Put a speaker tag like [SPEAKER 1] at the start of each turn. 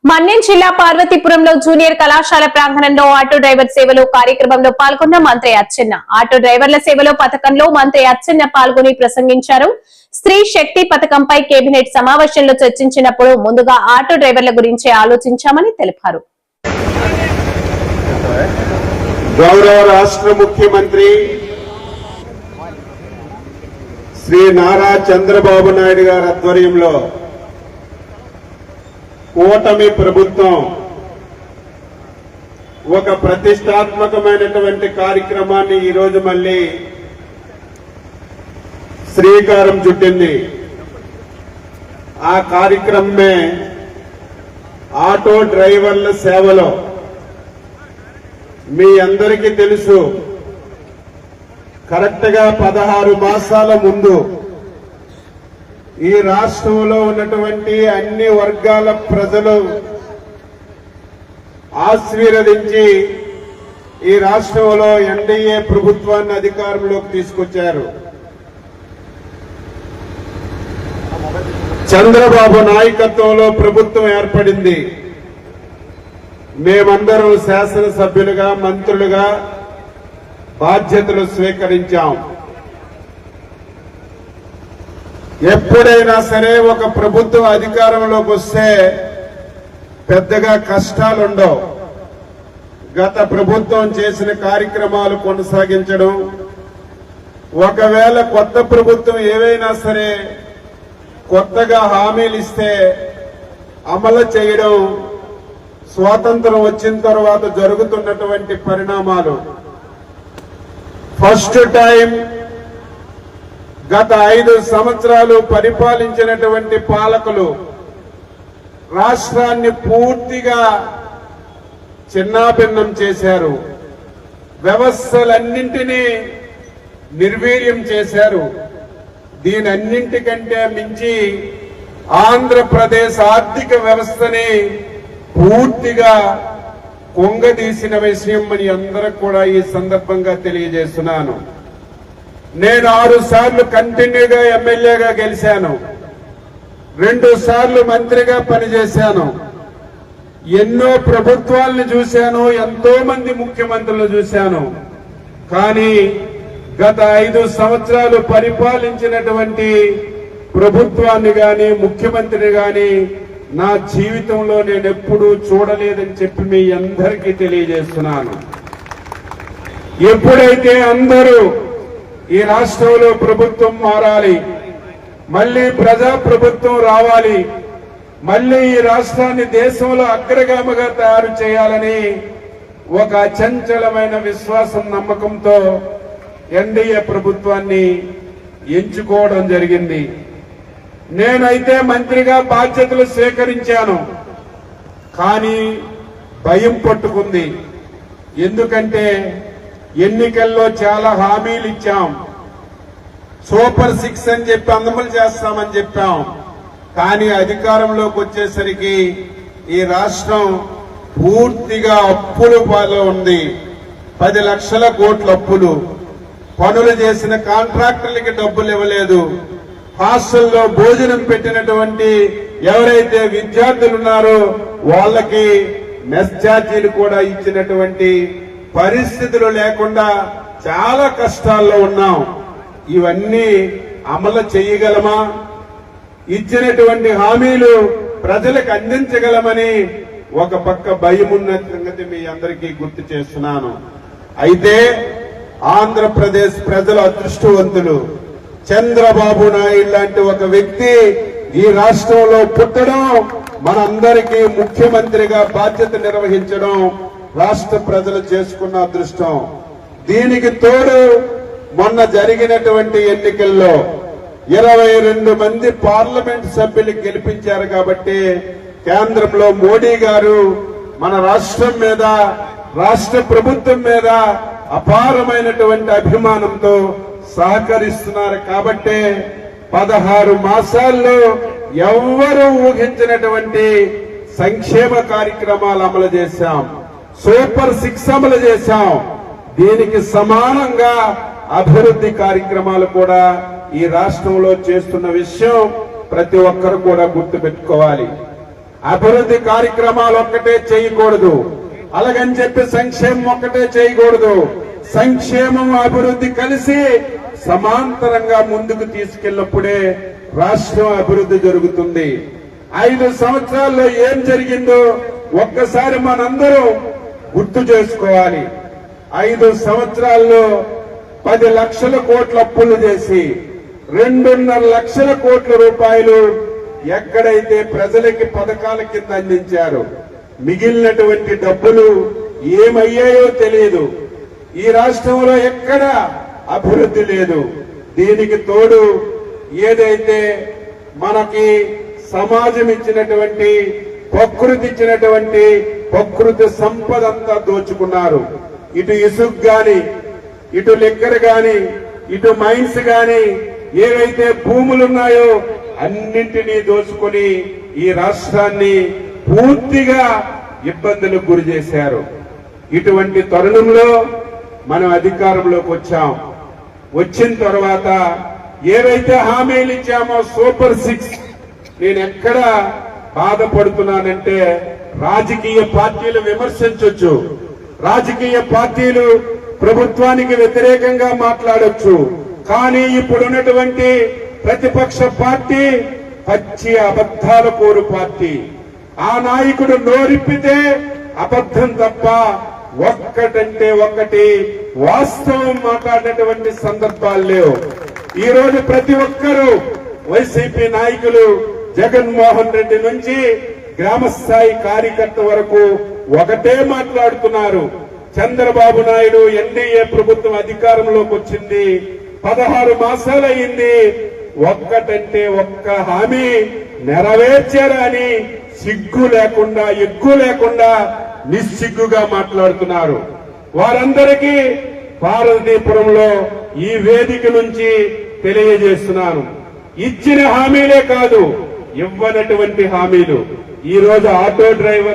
[SPEAKER 1] మన్యం జిల్లా పార్వతీపురంలో జూనియర్ కళాశాల ప్రాంగణంలో ఆటో డ్రైవర్ సేవలో కార్యక్రమంలో పాల్గొన్న మంత్రి అచ్చెన్న. ఆటో డ్రైవర్ల సేవలో పథకంలో మంత్రి అచ్చెన్న పాల్గొని ప్రసంగించారు. స్త్రీ శక్తి పథకంపై కేబినెట్ సమావేశంలో చర్చించినప్పుడు ముందుగా ఆటో డ్రైవర్ల గురించి ఆలోచించామని తెలిపారు.
[SPEAKER 2] గౌరవ రాష్ట్ర ముఖ్యమంత్రి శ్రీ నారా చంద్రబాబు నాయుడు గారి ఆధ్వర్యంలో కూటమి ప్రభుత్వం ఒక ప్రతిష్టాత్మకమైనటువంటి కార్యక్రమాన్ని ఈరోజు మళ్ళీ శ్రీకారం చుట్టింది. ఆ కార్యక్రమమే ఆటో డ్రైవర్ల సేవలో. మీ అందరికీ తెలుసు, కరెక్ట్ గా 16 మాసాల ముందు ఈ రాష్ట్రంలో ఉన్నటువంటి అన్ని వర్గాల ప్రజలు ఆశీర్వదించి ఈ రాష్ట్రంలో ఎన్డీఏ ప్రభుత్వాన్ని అధికారంలోకి తీసుకొచ్చారు. చంద్రబాబు నాయకత్వంలో ప్రభుత్వం ఏర్పడింది. మేమందరం శాసనసభ్యులుగా, మంత్రులుగా బాధ్యతలు స్వీకరించాం. ఎప్పుడైనా సరే ఒక ప్రభుత్వం అధికారంలోకి వస్తే పెద్దగా కష్టాలుండవు. గత ప్రభుత్వం చేసిన కార్యక్రమాలు కొనసాగించడం, ఒకవేళ కొత్త ప్రభుత్వం ఏవైనా సరే కొత్తగా హామీలు ఇస్తే అమలు చేయడం స్వాతంత్రం వచ్చిన తర్వాత జరుగుతున్నటువంటి పరిణామాలు. ఫస్ట్ టైం గత 5 సంవత్సరాలు పరిపాలించినటువంటి పాలకులు రాష్ట్రాన్ని పూర్తిగా చిన్నాభిన్నం చేశారు. వ్యవస్థలన్నింటినీ నిర్వీర్యం చేశారు. దీనన్నింటికంటే మించి ఆంధ్రప్రదేశ్ ఆర్థిక వ్యవస్థని పూర్తిగా కొంగదీసిన విషయం అని అందరికి కూడా ఈ సందర్భంగా తెలియజేస్తున్నాను. నేను 6 సార్లు కంటిన్యూగా ఎమ్మెల్యేగా గెలిచాను. 2 సార్లు మంత్రిగా పనిచేశాను. ఎన్నో ప్రభుత్వాలను చూశాను, ఎంతో మంది ముఖ్యమంత్రులను చూశాను. కానీ గత 5 సంవత్సరాలు పరిపాలించినటువంటి ప్రభుత్వాన్ని గాని, ముఖ్యమంత్రిని గాని నా జీవితంలో నేను ఎప్పుడూ చూడలేదని చెప్పి మీ అందరికీ తెలియజేస్తున్నాను. ఎప్పుడైతే అందరూ ఈ రాష్ట్రంలో ప్రభుత్వం మారాలి, మళ్లీ ప్రజా ప్రభుత్వం రావాలి, మళ్లీ ఈ రాష్ట్రాన్ని దేశంలో అగ్రగామిగా తయారు చేయాలని ఒక అచంచలమైన విశ్వాసం, నమ్మకంతో ఎన్డీఏ ప్రభుత్వాన్ని ఎంచుకోవడం జరిగింది. నేనైతే మంత్రిగా బాధ్యతలు స్వీకరించాను. కానీ భయం పట్టుకుంది. ఎందుకంటే ఎన్నికల్లో చాలా హామీలు ఇచ్చాం. సూపర్ 6 అని చెప్పి అమలు చేస్తామని చెప్పాం. కానీ అధికారంలోకి వచ్చేసరికి ఈ రాష్ట్రం పూర్తిగా అప్పుల పాలు ఉంది. 10 లక్షల కోట్ల అప్పులు. పనులు చేసిన కాంట్రాక్టర్లకి డబ్బులు ఇవ్వలేదు. హాస్టల్లో భోజనం పెట్టినటువంటి ఎవరైతే విద్యార్థులు ఉన్నారో వాళ్ళకి మెస్ ఛార్జీలు కూడా ఇచ్చినటువంటి పరిస్థితులు లేకుండా చాలా కష్టాల్లో ఉన్నాం. ఇవన్నీ అమలు చేయగలమా? ఇచ్చినటువంటి హామీలు ప్రజలకు అందించగలమని ఒక పక్క భయం ఉన్న సంగతి మీ అందరికీ గుర్తు చేస్తున్నాను. అయితే ఆంధ్రప్రదేశ్ ప్రజల అదృష్టవంతులు. చంద్రబాబు నాయుడు లాంటి ఒక వ్యక్తి ఈ రాష్ట్రంలో పుట్టడం, మనందరికీ ముఖ్యమంత్రిగా బాధ్యత నిర్వహించడం రాష్ట్ర ప్రజలు చేసుకున్న అదృష్టం. దీనికి తోడు మొన్న జరిగినటువంటి ఎన్నికల్లో 22 మంది పార్లమెంట్ సభ్యులు గెలిపించారు. కాబట్టి కేంద్రంలో మోడీ గారు మన రాష్ట్రం మీద, రాష్ట్ర ప్రభుత్వం మీద అపారమైనటువంటి అభిమానంతో సహకరిస్తున్నారు. కాబట్టి 16 మాసాల్లో ఎవ్వరూ ఊహించినటువంటి సంక్షేమ కార్యక్రమాలు అమలు చేశాం. సూపర్ 6 అమలు చేశాం. దీనికి సమానంగా అభివృద్ధి కార్యక్రమాలు కూడా ఈ రాష్ట్రంలో చేస్తున్న విషయం ప్రతి ఒక్కరు కూడా గుర్తుపెట్టుకోవాలి. అభివృద్ధి కార్యక్రమాలు ఒక్కటే చేయకూడదు, అలాగని చెప్పి సంక్షేమం ఒక్కటే చేయకూడదు. సంక్షేమం అభివృద్ధి కలిసి సమాంతరంగా ముందుకు తీసుకెళ్ళినప్పుడే రాష్ట్రం అభివృద్ధి జరుగుతుంది. 5 సంవత్సరాల్లో ఏం జరిగిందో ఒక్కసారి మనందరం గుర్తు చేసుకోవాలి. 5 సంవత్సరాల్లో 10 లక్షల కోట్ల అప్పులు చేసి 2.5 లక్షల కోట్ల రూపాయలు ఎక్కడైతే ప్రజలకి పథకాల కింద అందించారు, మిగిలినటువంటి డబ్బులు ఏమయ్యాయో తెలియదు. ఈ రాష్ట్రంలో ఎక్కడ అభివృద్ధి లేదు. దీనికి తోడు ఏదైతే మనకి సమాజం ఇచ్చినటువంటి ప్రకృతి సంపద అంతా దోచుకున్నారు. ఇటు ఇసుక గాని, ఇటు లిక్కర్ గాని, ఇటు మైన్స్ గాని, ఏవైతే భూములున్నాయో అన్నింటినీ దోచుకొని ఈ రాష్ట్రాన్ని పూర్తిగా ఇబ్బందులకు గురి చేశారు. ఇటువంటి తరుణంలో మనం అధికారంలోకి వచ్చాం. వచ్చిన తర్వాత ఏవైతే హామీలు ఇచ్చామో సూపర్ 6, నేను ఎక్కడ బాధపడుతున్నానంటే రాజకీయ పార్టీలు విమర్శించొచ్చు, రాజకీయ పార్టీలు ప్రభుత్వానికి వ్యతిరేకంగా మాట్లాడొచ్చు, కానీ ఇప్పుడున్నటువంటి ప్రతిపక్ష పార్టీ పచ్చి అబద్ధాల కోరు పార్టీ. ఆ నాయకుడు నోరిప్పితే అబద్ధం తప్ప ఒక్కటంటే ఒక్కటి వాస్తవం మాట్లాడినటువంటి సందర్భాలు లేవు. ఈ రోజు ప్రతి ఒక్కరూ వైసీపీ నాయకులు జగన్మోహన్ రెడ్డి నుంచి గ్రామ స్థాయి కార్యకర్త వరకు ఒకటే మాట్లాడుతున్నారు. చంద్రబాబు నాయుడు ఎన్డీఏ ప్రభుత్వం అధికారంలోకి వచ్చింది 16 మాసాలయ్యింది, ఒక్కటంటే ఒక్క హామీ నెరవేర్చారని సిగ్గు లేకుండా, ఎగ్గు లేకుండా నిస్సిగ్గుగా మాట్లాడుతున్నారు. వారందరికీ పార్వతీపురంలో ఈ వేదిక నుంచి తెలియజేస్తున్నాను, ఇచ్చిన హామీలే కాదు, ఇవ్వనటువంటి హామీలు. ఈ రోజు ఆటో డ్రైవర్